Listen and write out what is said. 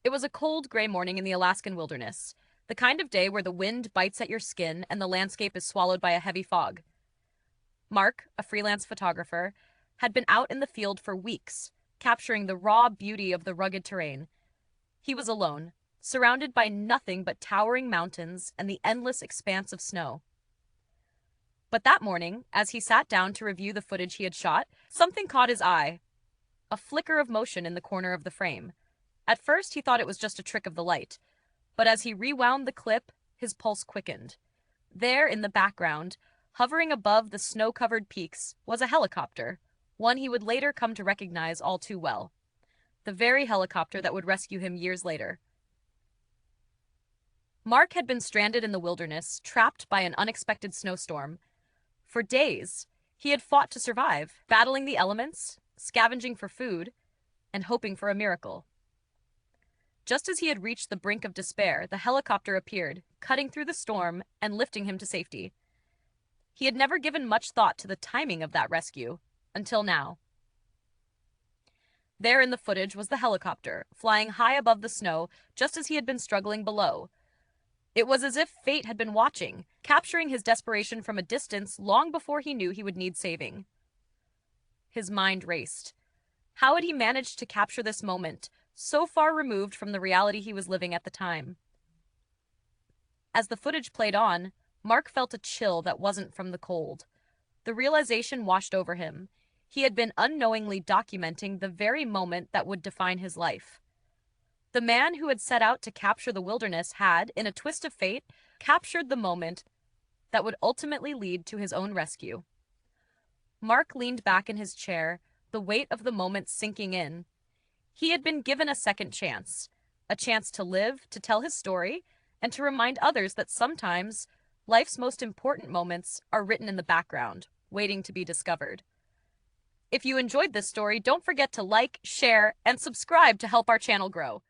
It was a cold, gray morning in the Alaskan wilderness, the kind of day where the wind bites at your skin and the landscape is swallowed by a heavy fog. Mark, a freelance photographer, had been out in the field for weeks, capturing the raw beauty of the rugged terrain. He was alone, surrounded by nothing but towering mountains and the endless expanse of snow. But that morning, as he sat down to review the footage he had shot, something caught his eye, a flicker of motion in the corner of the frame. At first, he thought it was just a trick of the light, but as he rewound the clip, his pulse quickened. There, in the background, hovering above the snow-covered peaks, was a helicopter, one he would later come to recognize all too well. The very helicopter that would rescue him years later. Mark had been stranded in the wilderness, trapped by an unexpected snowstorm. For days, he had fought to survive, battling the elements, scavenging for food, and hoping for a miracle. Just as he had reached the brink of despair, the helicopter appeared, cutting through the storm and lifting him to safety. He had never given much thought to the timing of that rescue, until now. There in the footage was the helicopter, flying high above the snow, just as he had been struggling below. It was as if fate had been watching, capturing his desperation from a distance long before he knew he would need saving. His mind raced. How had he managed to capture this moment, so far removed from the reality he was living at the time? As the footage played on, Mark felt a chill that wasn't from the cold. The realization washed over him. He had been unknowingly documenting the very moment that would define his life. The man who had set out to capture the wilderness had, in a twist of fate, captured the moment that would ultimately lead to his own rescue. Mark leaned back in his chair, the weight of the moment sinking in. He had been given a second chance, a chance to live, to tell his story, and to remind others that sometimes life's most important moments are written in the background, waiting to be discovered. If you enjoyed this story, don't forget to like, share, and subscribe to help our channel grow.